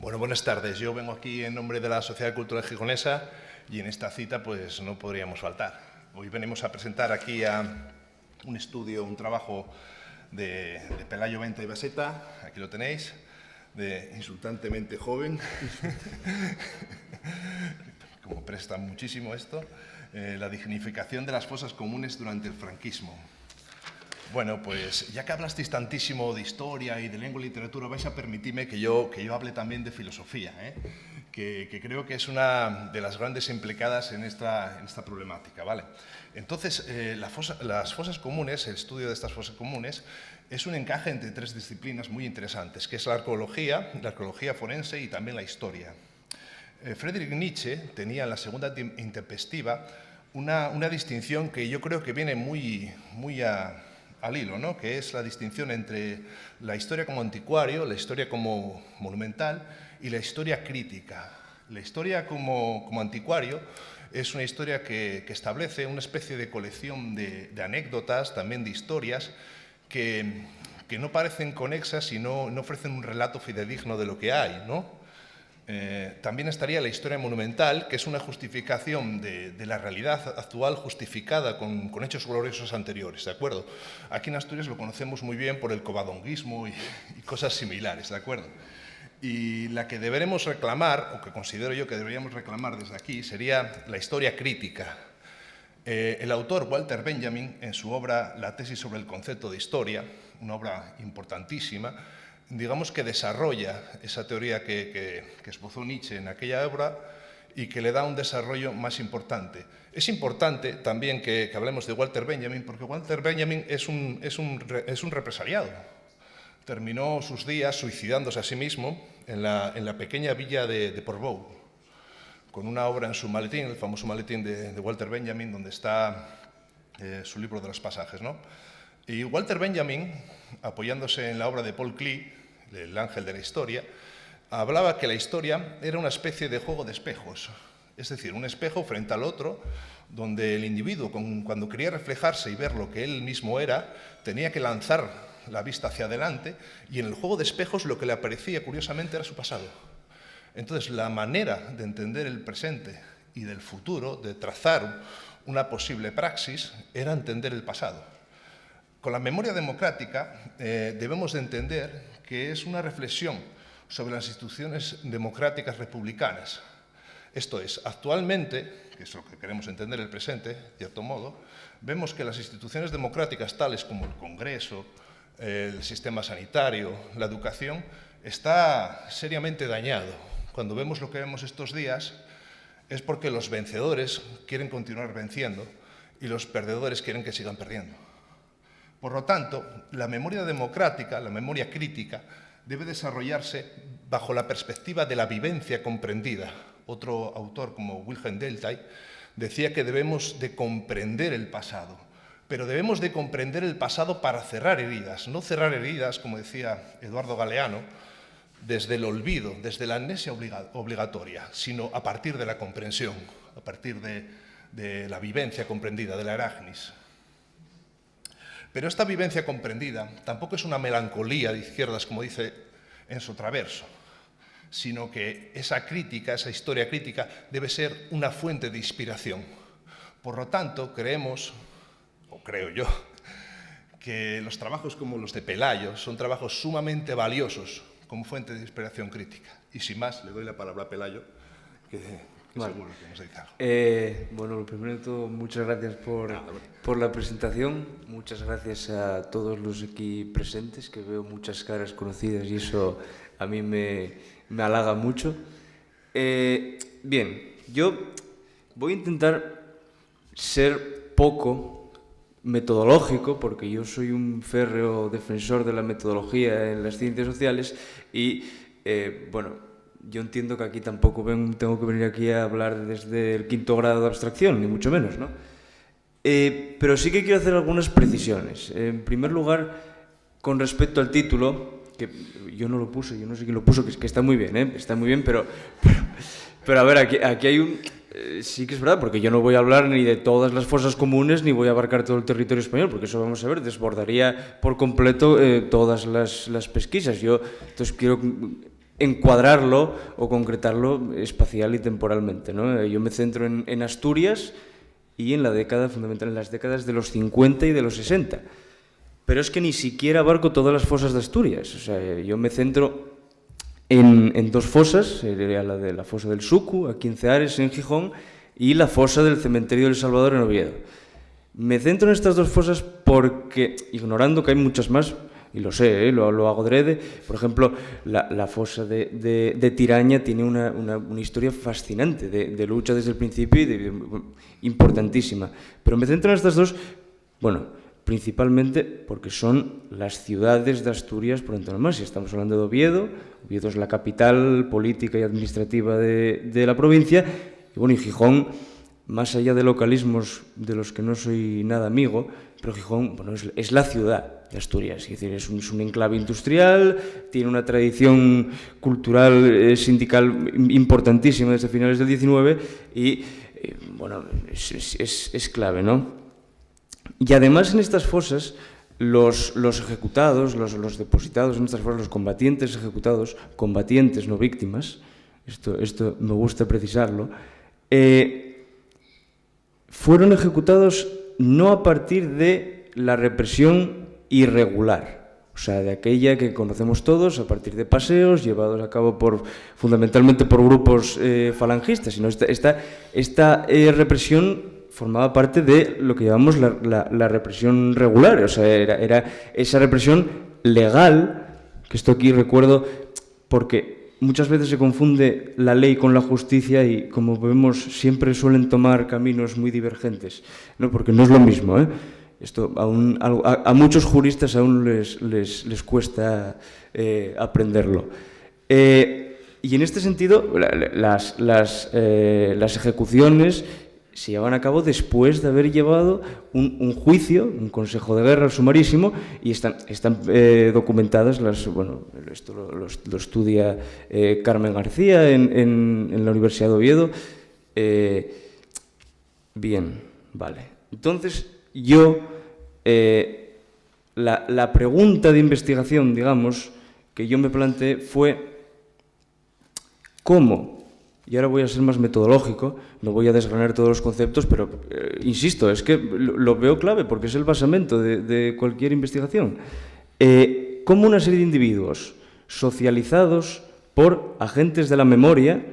Bueno, buenas tardes. Yo vengo aquí en nombre de la Sociedad Cultural Gijonesa y en esta cita pues no podríamos faltar. Hoy venimos a presentar aquí un estudio, un trabajo de Pelayo Venta y Baseta, aquí lo tenéis, de insultantemente joven, como presta muchísimo esto, la dignificación de las fosas comunes durante el franquismo. Bueno, pues ya que hablasteis tantísimo de historia y de lengua y literatura, vais a permitirme que yo hable también de filosofía, que creo que es una de las grandes implicadas en esta problemática, ¿vale? Entonces, las fosas comunes, el estudio de estas fosas comunes, es un encaje entre tres disciplinas muy interesantes, que es la arqueología forense y también la historia. Friedrich Nietzsche tenía en la segunda intempestiva una distinción que yo creo que viene muy al hilo, ¿no? Que es la distinción entre la historia como anticuario, la historia como monumental y la historia crítica. La historia como anticuario es una historia que establece una especie de colección de anécdotas, también de historias, que no parecen conexas y no ofrecen un relato fidedigno de lo que hay, ¿no? También estaría la historia monumental, que es una justificación de la realidad actual justificada con hechos gloriosos anteriores, ¿de acuerdo? Aquí en Asturias lo conocemos muy bien por el covadonguismo y cosas similares, ¿de acuerdo? Y la que deberemos reclamar, o que considero yo que deberíamos reclamar desde aquí, sería la historia crítica. El autor Walter Benjamin, en su obra La tesis sobre el concepto de historia, una obra importantísima, digamos que desarrolla esa teoría que esbozó Nietzsche en aquella obra y que le da un desarrollo más importante. Es importante también que hablemos de Walter Benjamin, porque Walter Benjamin es un represaliado. Terminó sus días suicidándose a sí mismo en la pequeña villa de Portbou, con una obra en su maletín, el famoso maletín de Walter Benjamin, donde está su libro de los pasajes, ¿no? Y Walter Benjamin, apoyándose en la obra de Paul Klee, El ángel de la historia, hablaba que la historia era una especie de juego de espejos, es decir, un espejo frente al otro, donde el individuo, cuando quería reflejarse y ver lo que él mismo era, tenía que lanzar la vista hacia adelante, y en el juego de espejos lo que le aparecía, curiosamente, era su pasado. Entonces, la manera de entender el presente y del futuro, de trazar una posible praxis, era entender el pasado. Con la memoria democrática debemos de entender que es una reflexión sobre las instituciones democráticas republicanas. Esto es, actualmente, que es lo que queremos entender el presente, de cierto modo, vemos que las instituciones democráticas tales como el Congreso, el sistema sanitario, la educación, está seriamente dañado. Cuando vemos lo que vemos estos días es porque los vencedores quieren continuar venciendo y los perdedores quieren que sigan perdiendo. Por lo tanto, la memoria democrática, la memoria crítica, debe desarrollarse bajo la perspectiva de la vivencia comprendida. Otro autor, como Wilhelm Deltay, decía que debemos de comprender el pasado, pero debemos de comprender el pasado para cerrar heridas, no cerrar heridas, como decía Eduardo Galeano, desde el olvido, desde la amnesia obligatoria, sino a partir de la comprensión, a partir de la vivencia comprendida, de la arachnis. Pero esta vivencia comprendida tampoco es una melancolía de izquierdas, como dice Enzo Traverso, sino que esa crítica, esa historia crítica, debe ser una fuente de inspiración. Por lo tanto, creemos, o creo yo, que los trabajos como los de Pelayo son trabajos sumamente valiosos como fuente de inspiración crítica. Y sin más, le doy la palabra a Pelayo, que vale. Seguro que nos dice algo. Bueno, lo primero de todo, muchas gracias por la presentación. Muchas gracias a todos los aquí presentes, que veo muchas caras conocidas y eso a mí me halaga mucho. Bien, yo voy a intentar ser poco metodológico, porque yo soy un férreo defensor de la metodología en las ciencias sociales y, bueno, yo entiendo que aquí tampoco tengo que venir aquí a hablar desde el 5º grado de abstracción, ni mucho menos, ¿no? Pero sí que quiero hacer algunas precisiones. En primer lugar, con respecto al título, que yo no lo puse, yo no sé quién lo puso, que está muy bien, está muy bien, pero a ver, aquí hay un... sí que es verdad, porque yo no voy a hablar ni de todas las fosas comunes, ni voy a abarcar todo el territorio español, porque eso, vamos a ver, desbordaría por completo todas las pesquisas. Yo, entonces, quiero encuadrarlo o concretarlo espacial y temporalmente, ¿no? Yo me centro en Asturias y en la década fundamental, en las décadas de los 50 y de los 60. Pero es que ni siquiera abarco todas las fosas de Asturias. O sea, yo me centro en dos fosas, sería la de la fosa del Sucu, aquí en Ceares, en Gijón, y la fosa del cementerio del Salvador, en Oviedo. Me centro en estas dos fosas porque, ignorando que hay muchas más, y lo sé, lo hago adrede, por ejemplo, la fosa de Tiraña tiene una historia fascinante, de lucha desde el principio y importantísima. Pero me centro en estas dos, bueno, principalmente porque son las ciudades de Asturias por antonomasia. Estamos hablando de Oviedo. Oviedo es la capital política y administrativa de la provincia. Y bueno, y Gijón, más allá de localismos de los que no soy nada amigo, pero Gijón, bueno, es la ciudad de Asturias. Es decir, es un enclave industrial, tiene una tradición cultural, sindical importantísima desde finales del 19 y, bueno, es clave, ¿no? Y además en estas fosas, los ejecutados, los depositados en estas fosas, los combatientes ejecutados, combatientes, no víctimas, esto me gusta precisarlo, fueron ejecutados no a partir de la represión irregular, o sea, de aquella que conocemos todos a partir de paseos llevados a cabo fundamentalmente por grupos falangistas, sino esta represión formaba parte de lo que llamamos la represión regular, o sea, era esa represión legal, que esto aquí recuerdo porque muchas veces se confunde la ley con la justicia y, como vemos, siempre suelen tomar caminos muy divergentes, ¿no? Porque no es lo mismo, ¿eh? Esto a muchos juristas aún les cuesta aprenderlo. Y en este sentido, las ejecuciones se llevan a cabo después de haber llevado un juicio, un consejo de guerra sumarísimo, y están documentadas, esto lo estudia Carmen García en la Universidad de Oviedo. Bien, vale. Entonces, la pregunta de investigación, digamos, que yo me planteé fue ¿cómo? Y ahora voy a ser más metodológico, no voy a desgranar todos los conceptos, pero insisto, es que lo veo clave porque es el basamento de cualquier investigación. ¿Cómo una serie de individuos socializados por agentes de la memoria,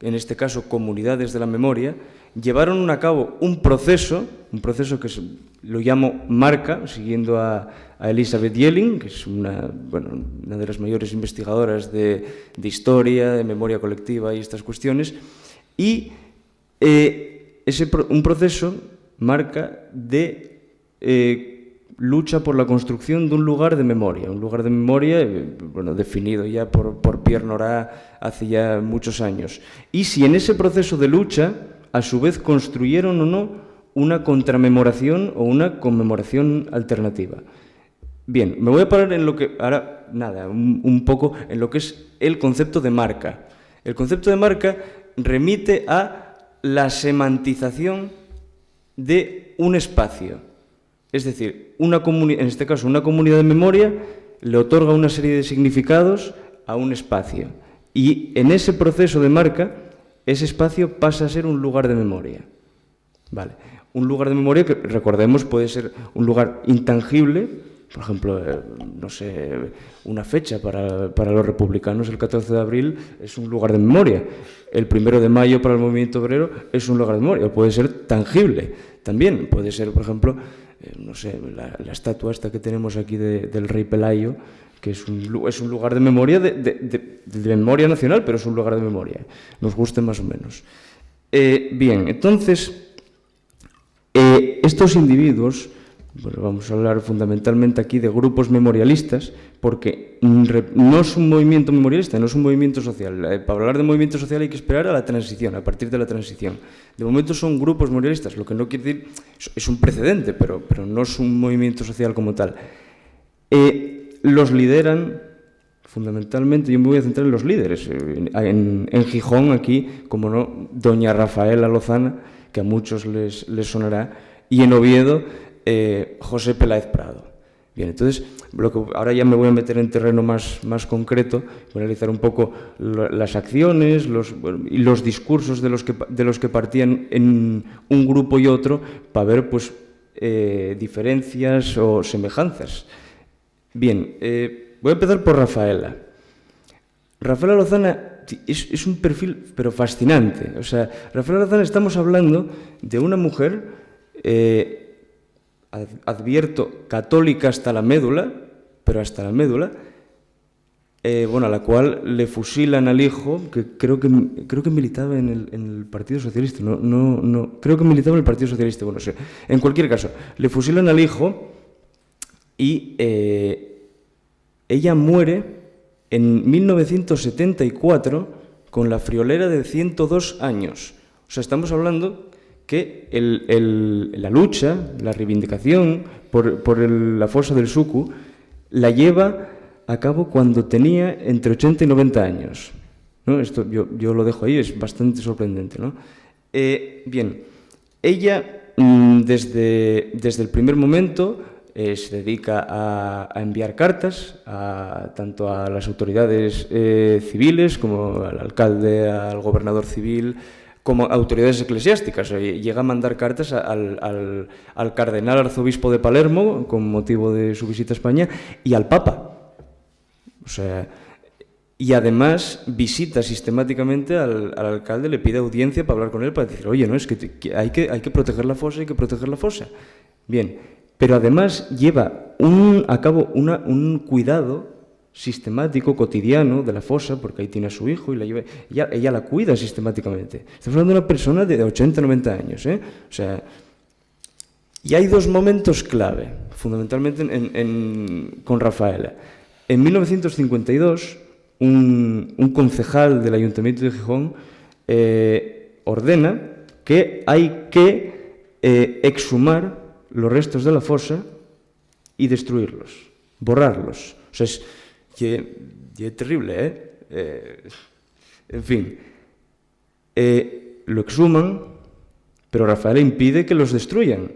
en este caso comunidades de la memoria, llevaron a cabo un proceso que lo llamo marca, siguiendo a Elizabeth Yelling, que es una de las mayores investigadoras de historia, de memoria colectiva y estas cuestiones, y un proceso marca de lucha por la construcción de un lugar de memoria definido ya por Pierre Nora hace ya muchos años. Y si en ese proceso de lucha, a su vez, construyeron o no una contramemoración o una conmemoración alternativa. Bien, me voy a parar en lo que, ahora, un poco en lo que es el concepto de marca. El concepto de marca remite a la semantización de un espacio. Es decir, en este caso, una comunidad de memoria le otorga una serie de significados a un espacio. Y en ese proceso de marca, ese espacio pasa a ser un lugar de memoria. Vale. Un lugar de memoria que, recordemos, puede ser un lugar intangible, por ejemplo, una fecha para los republicanos, el 14 de abril, es un lugar de memoria. El 1 de mayo para el movimiento obrero es un lugar de memoria. O puede ser tangible también. Puede ser, por ejemplo, la estatua esta que tenemos aquí del rey Pelayo, que es un lugar de memoria, de memoria nacional, pero es un lugar de memoria. Nos guste más o menos. Bien, entonces, estos individuos, vamos a hablar fundamentalmente aquí de grupos memorialistas, porque no es un movimiento memorialista, no es un movimiento social. Para hablar de movimiento social hay que esperar a la transición, a partir de la transición. De momento son grupos memorialistas, lo que no quiere decir, es un precedente, pero no es un movimiento social como tal. Los lideran, fundamentalmente, yo me voy a centrar en los líderes. En Gijón, aquí, como no, doña Rafaela Lozana, que a muchos les sonará, y en Oviedo, José Peláez Prado. Bien, entonces, ahora ya me voy a meter en terreno más concreto, voy a analizar un poco las acciones y los discursos de los que partían en un grupo y otro para ver pues, diferencias o semejanzas. Bien, voy a empezar por Rafaela. Rafaela Lozana es un perfil, pero fascinante. O sea, Rafaela Lozana, estamos hablando de una mujer, advierto, católica hasta la médula, pero hasta la médula, bueno, a la cual le fusilan al hijo, que creo que militaba en el Partido Socialista, creo que militaba en el Partido Socialista, bueno, no sé. En cualquier caso, le fusilan al hijo y ella muere en 1974 con la friolera de 102 años. O sea, estamos hablando que la lucha, la reivindicación por la fosa del Sucu la lleva a cabo cuando tenía entre 80 y 90 años, ¿no? Esto yo lo dejo ahí, es bastante sorprendente, ¿no? Bien, ella desde el primer momento se dedica a enviar cartas tanto a las autoridades civiles como al alcalde, al gobernador civil, como autoridades eclesiásticas. Llega a mandar cartas al cardenal arzobispo de Palermo con motivo de su visita a España y al Papa. O sea, y además visita sistemáticamente al alcalde, le pide audiencia para hablar con él, para decir, oye, no, es que hay que proteger la fosa, hay que proteger la fosa. Bien, pero además lleva a cabo un cuidado sistemático, cotidiano de la fosa, porque ahí tiene a su hijo y ella la cuida sistemáticamente. Estamos hablando de una persona de 80, 90 años, ¿eh? O sea, y hay dos momentos clave, fundamentalmente con Rafaela. En 1952, un concejal del Ayuntamiento de Gijón ordena que hay que exhumar los restos de la fosa y destruirlos, borrarlos. O sea, es terrible, ¿eh? En fin, lo exhuman, pero Rafaela impide que los destruyan.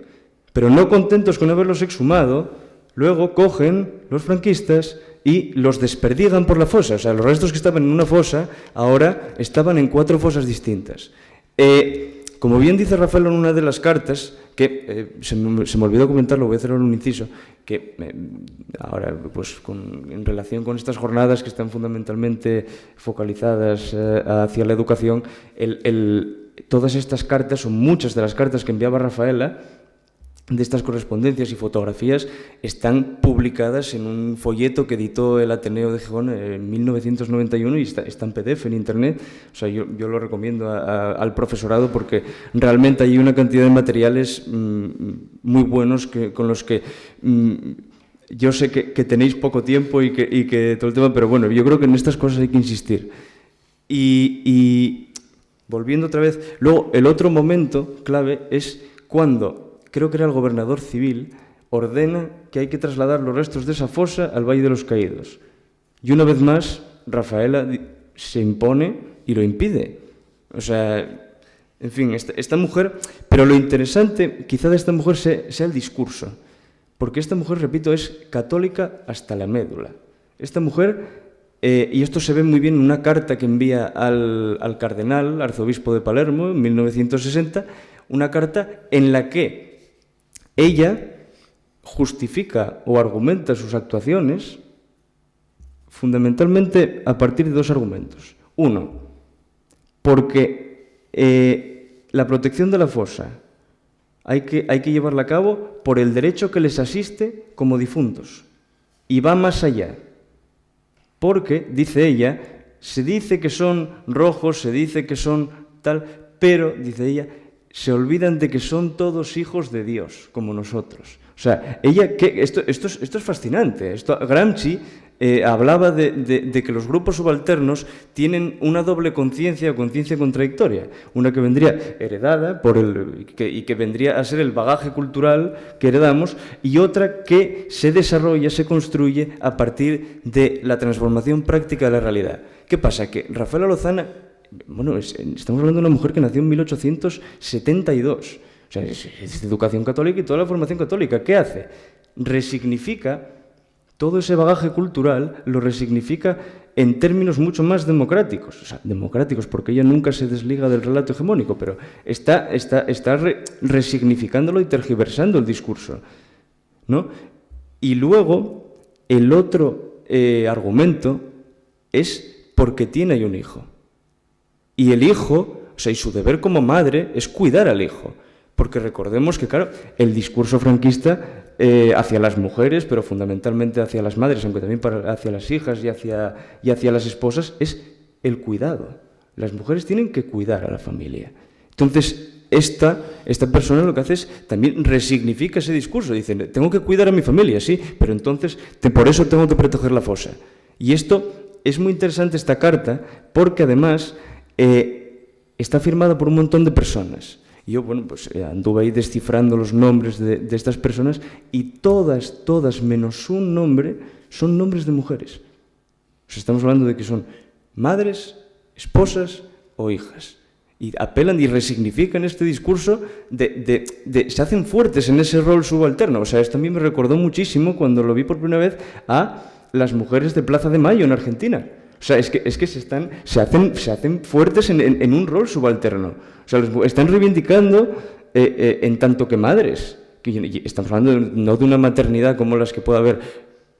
Pero no contentos con haberlos exhumado, luego cogen los franquistas y los desperdigan por la fosa. O sea, los restos que estaban en una fosa ahora estaban en 4 fosas distintas. Como bien dice Rafaela en una de las cartas, que se me olvidó comentarlo, voy a hacer un inciso, que ahora, pues, en relación con estas jornadas que están fundamentalmente focalizadas hacia la educación, todas estas cartas, o muchas de las cartas que enviaba Rafaela, de estas correspondencias y fotografías, están publicadas en un folleto que editó el Ateneo de Gijón en 1991 y está en PDF en Internet. O sea, yo lo recomiendo al profesorado porque realmente hay una cantidad de materiales muy buenos con los que yo sé que tenéis poco tiempo y que todo el tema, pero bueno, yo creo que en estas cosas hay que insistir. Y volviendo otra vez, luego el otro momento clave es cuando, creo que era el gobernador civil, ordena que hay que trasladar los restos de esa fosa al Valle de los Caídos. Y una vez más, Rafaela se impone y lo impide. O sea, en fin, esta mujer... Pero lo interesante quizá de esta mujer sea el discurso. Porque esta mujer, repito, es católica hasta la médula. Esta mujer, y esto se ve muy bien en una carta que envía al cardenal, arzobispo de Palermo, en 1960, una carta en la que ella justifica o argumenta sus actuaciones fundamentalmente a partir de 2 argumentos. Uno, porque la protección de la fosa hay que llevarla a cabo por el derecho que les asiste como difuntos. Y va más allá. Porque, dice ella, se dice que son rojos, se dice que son tal, pero, dice ella, se olvidan de que son todos hijos de Dios, como nosotros. O sea, esto es fascinante. Gramsci hablaba de que los grupos subalternos tienen una doble conciencia o conciencia contradictoria. Una que vendría heredada y que vendría a ser el bagaje cultural que heredamos, y otra que se desarrolla, se construye a partir de la transformación práctica de la realidad. ¿Qué pasa? Que Rafaela Lozana... Bueno, estamos hablando de una mujer que nació en 1872. O sea, es de educación católica y toda la formación católica. ¿Qué hace? resignifica todo ese bagaje cultural, lo resignifica en términos mucho más democráticos. O sea, democráticos, porque ella nunca se desliga del relato hegemónico, pero está resignificándolo y tergiversando el discurso, ¿no? Y luego, el otro argumento es porque tiene ahí un hijo. Y el hijo, o sea, y su deber como madre es cuidar al hijo. Porque recordemos que, claro, el discurso franquista hacia las mujeres, pero fundamentalmente hacia las madres, aunque también hacia las hijas y hacia las esposas, es el cuidado. Las mujeres tienen que cuidar a la familia. Entonces, esta persona lo que hace es también resignifica ese discurso. Dice, tengo que cuidar a mi familia, sí, pero entonces por eso tengo que proteger la fosa. Y esto es muy interesante, esta carta, porque además está firmada por un montón de personas. Y yo, bueno, pues anduve ahí descifrando los nombres de estas personas y todas menos un nombre son nombres de mujeres. O sea, estamos hablando de que son madres, esposas o hijas. Y apelan y resignifican este discurso se hacen fuertes en ese rol subalterno. O sea, esto a mí me recordó muchísimo cuando lo vi por primera vez a las mujeres de Plaza de Mayo en Argentina. O sea, es que se hacen fuertes en un rol subalterno. O sea, están reivindicando en tanto que madres. Estamos hablando no de una maternidad como las que puede haber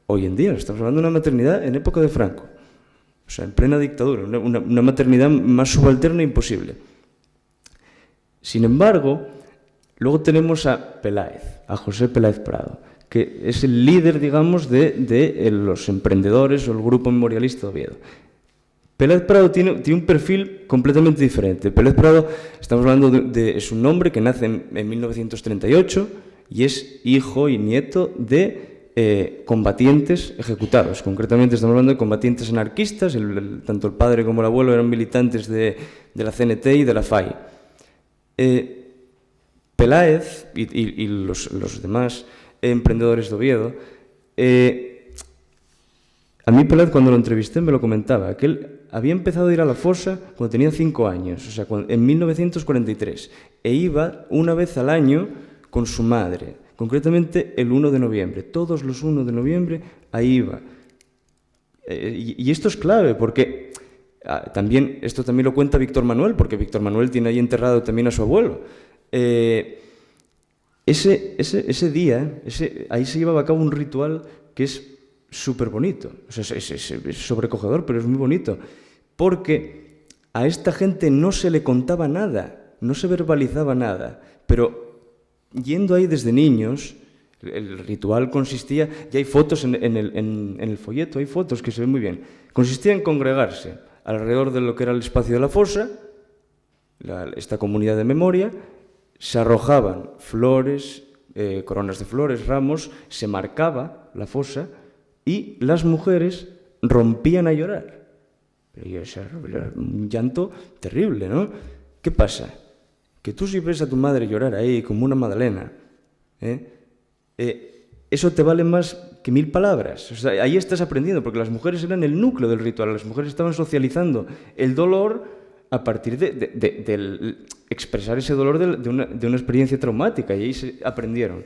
hoy en día, estamos hablando de una maternidad en época de Franco. O sea, en plena dictadura, una maternidad más subalterna imposible. Sin embargo, luego tenemos a Peláez, a José Peláez Prado, que es el líder, digamos, de los emprendedores o el grupo memorialista de Oviedo. Peláez Prado tiene un perfil completamente diferente. Peláez Prado, estamos hablando es un hombre que nace en 1938 y es hijo y nieto de combatientes ejecutados. Concretamente estamos hablando de combatientes anarquistas, tanto el padre como el abuelo eran militantes de la CNT y de la FAI. Peláez y los demás emprendedores de Oviedo, a mí Peláez, cuando lo entrevisté, me lo comentaba, que él había empezado a ir a la fosa cuando tenía 5 años, o sea, en 1943, e iba una vez al año con su madre, concretamente el 1 de noviembre, todos los 1 de noviembre, ahí iba. Y esto es clave, porque esto también lo cuenta Víctor Manuel, porque Víctor Manuel tiene ahí enterrado también a su abuelo. Ese día, ahí se llevaba a cabo un ritual que es súper bonito. O sea, es sobrecogedor, pero es muy bonito. Porque a esta gente no se le contaba nada, no se verbalizaba nada. Pero yendo ahí desde niños, el ritual consistía, y hay fotos en el folleto, hay fotos que se ven muy bien, consistía en congregarse alrededor de lo que era el espacio de la fosa, esta comunidad de memoria. Se arrojaban flores, coronas de flores, ramos, se marcaba la fosa y las mujeres rompían a llorar. Pero era un llanto terrible, ¿no? ¿Qué pasa? Que tú si ves a tu madre llorar ahí como una magdalena, eso te vale más que 1000 palabras. O sea, ahí estás aprendiendo, porque las mujeres eran el núcleo del ritual, las mujeres estaban socializando el dolor a partir de expresar ese dolor de una experiencia traumática, y ahí se aprendieron.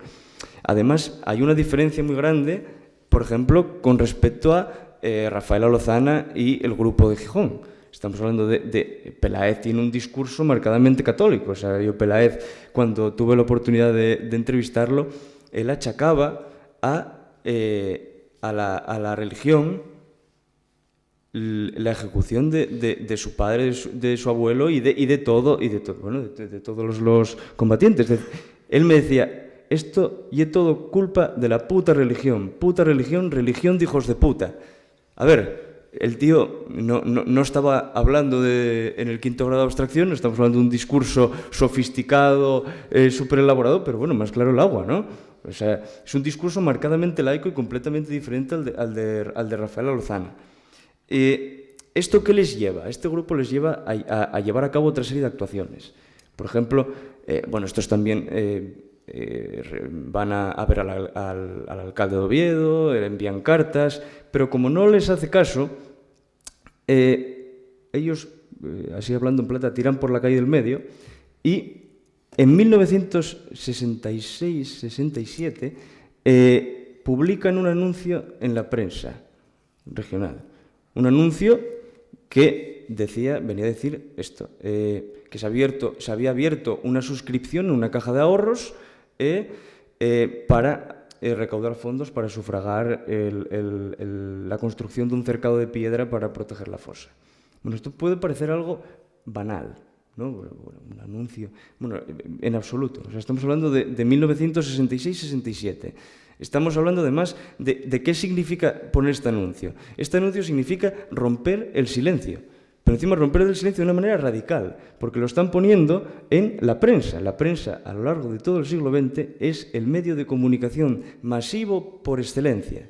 Además, hay una diferencia muy grande, por ejemplo, con respecto a Rafaela Lozana y el grupo de Gijón. Estamos hablando de Peláez, tiene un discurso marcadamente católico. O sea, yo Peláez, cuando tuve la oportunidad de entrevistarlo, él achacaba a la religión la ejecución de su padre, de su abuelo y de todos los combatientes. Él me decía, esto y es todo culpa de la puta religión, religión de hijos de puta. A ver, el tío no estaba hablando en el 5º grado de abstracción, no estamos hablando de un discurso sofisticado, súper elaborado, pero bueno, más claro el agua, ¿no? O sea, es un discurso marcadamente laico y completamente diferente al de Rafaela Lozana. ¿Esto qué les lleva? Este grupo les lleva a llevar a cabo otra serie de actuaciones. Por ejemplo, estos también van a ver al alcalde de Oviedo, envían cartas, pero como no les hace caso, ellos, así hablando en plata, tiran por la calle del medio, y en 1966-67 publican un anuncio en la prensa regional. Un anuncio que venía a decir esto, que se había abierto una suscripción en una caja de ahorros para recaudar fondos para sufragar la construcción de un cercado de piedra para proteger la fosa. Bueno, esto puede parecer algo banal, ¿no? Un anuncio, bueno, en absoluto. O sea, estamos hablando de 1966-67. Estamos hablando además de qué significa poner este anuncio. Este anuncio significa romper el silencio, pero encima romper el silencio de una manera radical, porque lo están poniendo en la prensa. La prensa, a lo largo de todo el siglo XX, es el medio de comunicación masivo por excelencia.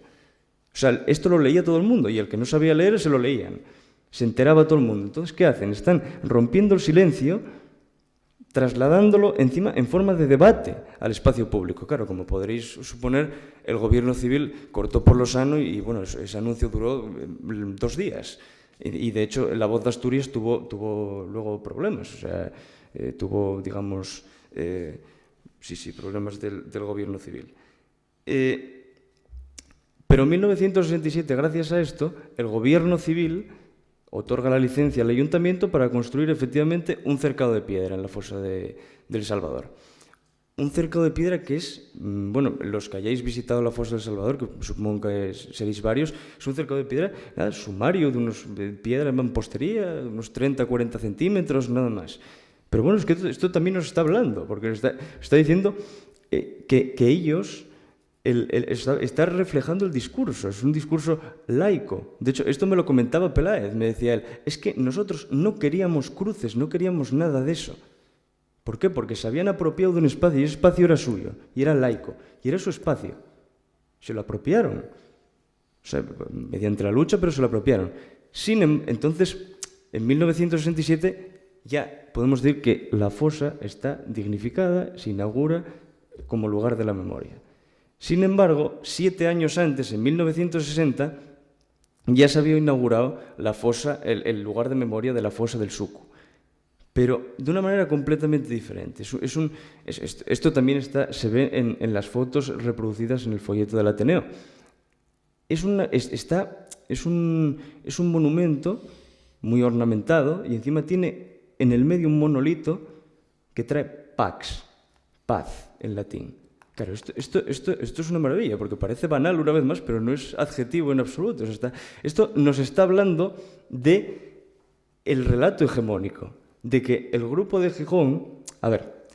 O sea, esto lo leía todo el mundo, y el que no sabía leer se lo leían. Se enteraba todo el mundo. Entonces, ¿qué hacen? Están rompiendo el silencio, trasladándolo encima en forma de debate al espacio público. Claro, como podréis suponer, el gobierno civil cortó por lo sano y bueno, ese anuncio duró 2 días. Y de hecho, La Voz de Asturias tuvo luego problemas. O sea, tuvo, digamos, problemas del gobierno civil. Pero en 1967, gracias a esto, el gobierno civil otorga la licencia al ayuntamiento para construir efectivamente un cercado de piedra en la fosa del Salvador. Un cercado de piedra que es, bueno, los que hayáis visitado la fosa del Salvador, que supongo que seréis varios, es un cercado de piedra sumario, de piedra en mampostería, de unos 30-40 centímetros, nada más. Pero bueno, es que esto también nos está hablando, porque está diciendo que ellos está reflejando el discurso, es un discurso laico. De hecho, esto me lo comentaba Peláez, me decía él, es que nosotros no queríamos cruces, no queríamos nada de eso. ¿Por qué? Porque se habían apropiado de un espacio y ese espacio era suyo, y era laico, y era su espacio. Se lo apropiaron, o sea, mediante la lucha, pero se lo apropiaron. Entonces, en 1967 ya podemos decir que la fosa está dignificada, se inaugura como lugar de la memoria. Sin embargo, 7 años antes, en 1960, ya se había inaugurado la fosa, el lugar de memoria de la fosa del Suco, pero de una manera completamente diferente. Esto también se ve en las fotos reproducidas en el folleto del Ateneo. Es un monumento muy ornamentado y encima tiene en el medio un monolito que trae pax, paz en latín. Claro, esto es una maravilla, porque parece banal una vez más, pero no es adjetivo en absoluto. O sea, esto nos está hablando de el relato hegemónico, de que el grupo de Gijón... A ver,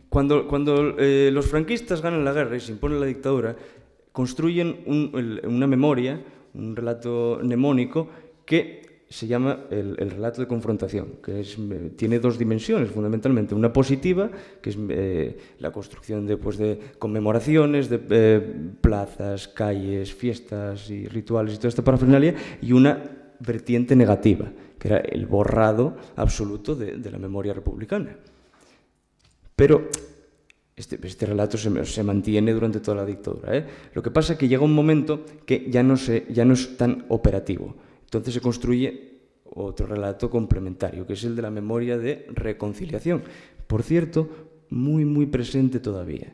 cuando los franquistas ganan la guerra y se impone la dictadura, construyen una memoria, un relato mnemónico que se llama el relato de confrontación, que tiene 2 dimensiones fundamentalmente. Una positiva, que es la construcción de conmemoraciones, de plazas, calles, fiestas y rituales y toda esta parafernalia, y una vertiente negativa, que era el borrado absoluto de la memoria republicana. Pero este relato se mantiene durante toda la dictadura, ¿eh? Lo que pasa es que llega un momento que ya no es tan operativo. Entonces se construye otro relato complementario, que es el de la memoria de reconciliación. Por cierto, muy, muy presente todavía.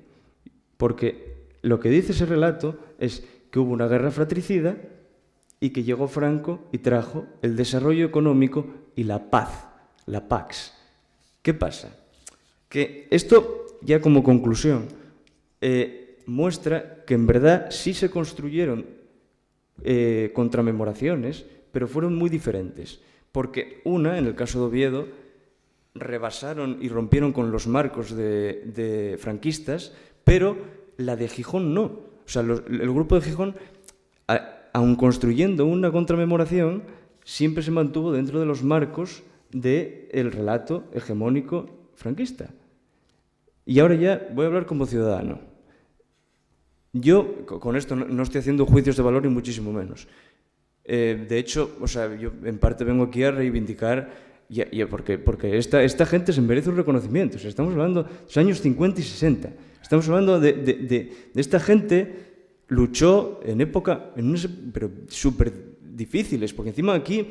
Porque lo que dice ese relato es que hubo una guerra fratricida y que llegó Franco y trajo el desarrollo económico y la paz, la pax. ¿Qué pasa? Que esto, ya como conclusión, muestra que en verdad sí se construyeron contramemoraciones, pero fueron muy diferentes, porque una, en el caso de Oviedo, rebasaron y rompieron con los marcos de franquistas, pero la de Gijón no. O sea, el grupo de Gijón, aun construyendo una contramemoración, siempre se mantuvo dentro de los marcos del relato hegemónico franquista. Y ahora ya voy a hablar como ciudadano. Yo, con esto, no estoy haciendo juicios de valor ni muchísimo menos. De hecho, o sea, yo en parte vengo aquí a reivindicar, porque esta gente se merece un reconocimiento. O sea, estamos hablando de los años 50 y 60. Estamos hablando de esta gente luchó en época, pero súper difíciles, porque encima aquí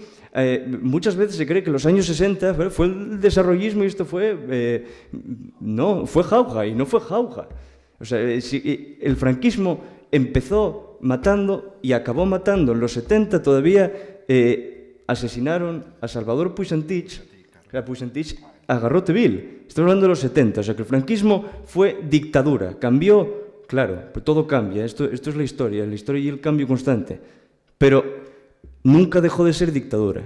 muchas veces se cree que los años 60 fue el desarrollismo y esto fue... no, fue jauja y no fue jauja. O sea, el franquismo empezó matando y acabó matando en los 70 todavía. Asesinaron a Salvador Puig-Antich, a Garrote-Vil. Estamos hablando de los 70, o sea que el franquismo fue dictadura, cambió, claro, pues todo cambia, esto es la historia y el cambio constante, pero nunca dejó de ser dictadura.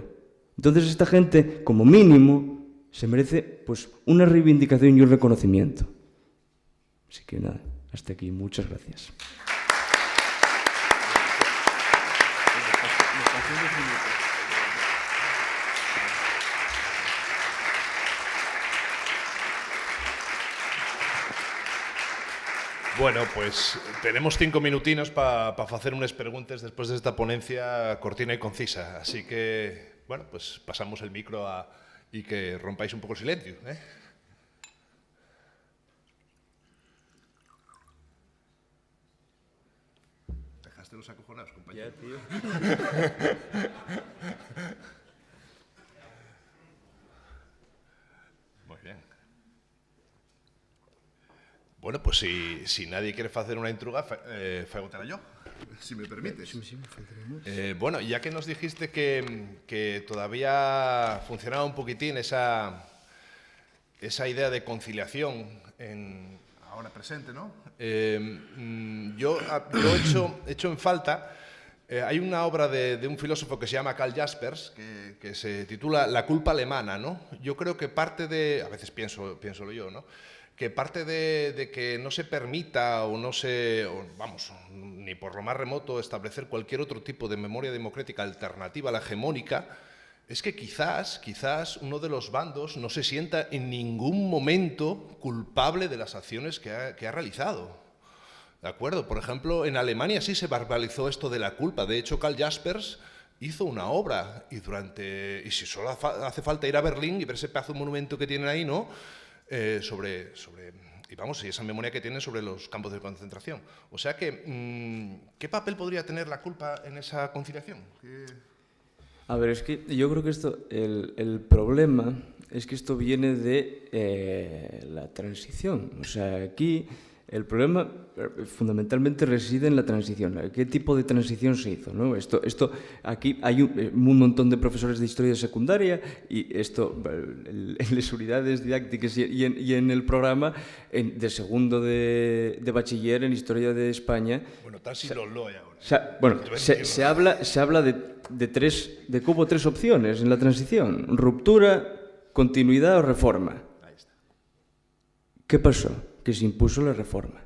Entonces esta gente, como mínimo, se merece pues una reivindicación y un reconocimiento. Así que nada, hasta aquí, muchas gracias. Bueno, pues tenemos 5 minutinos para hacer unas preguntas después de esta ponencia cortina y concisa. Así que, bueno, pues pasamos el micro y que rompáis un poco el silencio, ¿eh? Dejaste los acojonados, compañero. Ya, tío. Muy bien. Bueno, pues si nadie quiere hacer una intruga, fagotela yo, si me permites. Bueno, ya que nos dijiste que todavía funcionaba un poquitín esa idea de conciliación ahora presente, ¿no? Yo he hecho en falta, hay una obra de un filósofo que se llama Karl Jaspers, que se titula La culpa alemana, ¿no? Yo creo que parte de, a veces pienso yo, ¿no?, que parte de que no se permita vamos, ni por lo más remoto establecer cualquier otro tipo de memoria democrática alternativa a la hegemónica, es que quizás uno de los bandos no se sienta en ningún momento culpable de las acciones que ha realizado. ¿De acuerdo? Por ejemplo, en Alemania sí se verbalizó esto de la culpa. De hecho, Karl Jaspers hizo una obra y si solo hace falta ir a Berlín y ver ese pedazo de monumento que tienen ahí, ¿no?, y esa memoria que tienen sobre los campos de concentración. O sea que, ¿qué papel podría tener la culpa en esa conciliación? A ver, es que yo creo que el problema es que esto viene de la transición. O sea, aquí el problema fundamentalmente reside en la transición. ¿Qué tipo de transición se hizo, ¿no? Aquí hay un montón de profesores de historia secundaria y en las unidades didácticas y en el programa de segundo de bachiller en Historia de España. Bueno, tal si lo ahora. Bueno, se habla de que hubo 3 opciones en la transición: ruptura, continuidad o reforma. Ahí está. ¿Qué pasó? Que se impuso la reforma.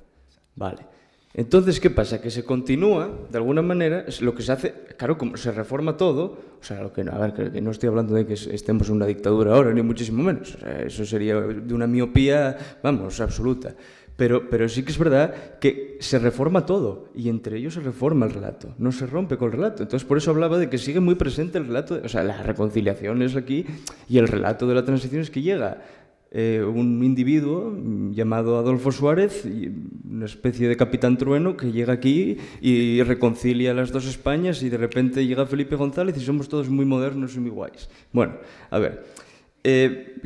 Vale. Entonces, ¿qué pasa? Que se continúa, de alguna manera, lo que se hace, claro, como se reforma todo, o sea, que no estoy hablando de que estemos en una dictadura ahora, ni muchísimo menos. O sea, eso sería de una miopía, vamos, absoluta. Pero sí que es verdad que se reforma todo, y entre ellos se reforma el relato, no se rompe con el relato. Entonces, por eso hablaba de que sigue muy presente el relato, o sea, la reconciliación es aquí, y el relato de la transición es que llega un individuo llamado Adolfo Suárez, una especie de Capitán Trueno, que llega aquí y reconcilia las dos Españas, y de repente llega Felipe González y somos todos muy modernos y muy guays. Bueno, a ver,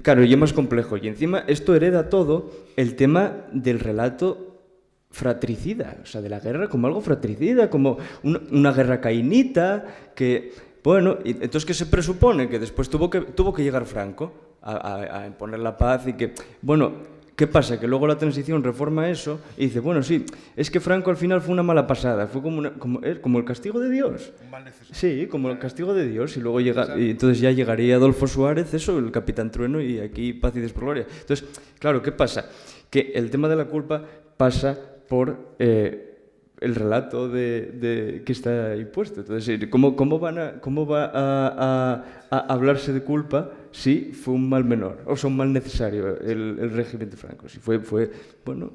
claro, y es más complejo, y encima esto hereda todo el tema del relato fratricida, o sea, de la guerra como algo fratricida, como una guerra cainita, que, bueno, entonces, ¿qué se presupone? Que después tuvo que llegar Franco a imponer la paz y que, bueno, ¿qué pasa? Que luego la transición reforma eso y dice, bueno, sí, es que Franco al final fue una mala pasada, fue como el castigo de Dios. Un mal necesario. Sí, como el castigo de Dios, y luego y entonces ya llegaría Adolfo Suárez, eso, el Capitán Trueno, y aquí paz y desgloria. Entonces, claro, ¿qué pasa? Que el tema de la culpa pasa por el relato que está impuesto. Entonces, ¿cómo va a hablarse de culpa si fue un mal menor, o sea, un mal necesario el régimen de Franco? Si fue, bueno...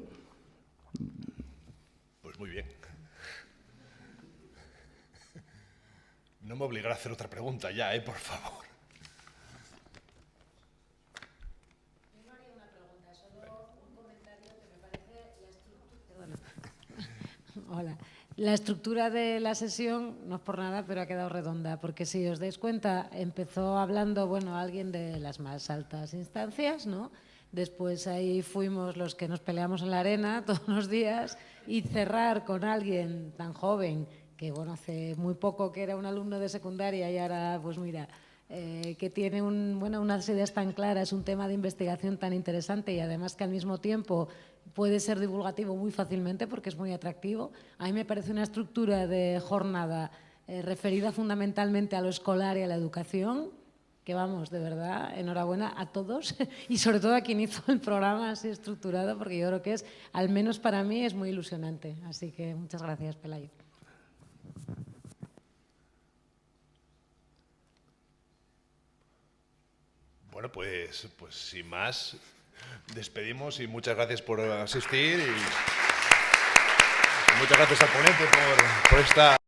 Pues muy bien. No me obligará a hacer otra pregunta ya, por favor. Hola. La estructura de la sesión, no es por nada, pero ha quedado redonda, porque si os dais cuenta, empezó hablando, bueno, alguien de las más altas instancias, ¿no? Después ahí fuimos los que nos peleamos en la arena todos los días, y cerrar con alguien tan joven, que bueno, hace muy poco que era un alumno de secundaria y ahora pues mira, que tiene unas ideas tan claras, un tema de investigación tan interesante y además que al mismo tiempo puede ser divulgativo muy fácilmente porque es muy atractivo. A mí me parece una estructura de jornada referida fundamentalmente a lo escolar y a la educación, que vamos, de verdad, enhorabuena a todos y sobre todo a quien hizo el programa así estructurado, porque yo creo que es, al menos para mí, es muy ilusionante. Así que muchas gracias, Pelayo. Bueno, pues sin más, despedimos y muchas gracias por asistir y muchas gracias al ponente por esta...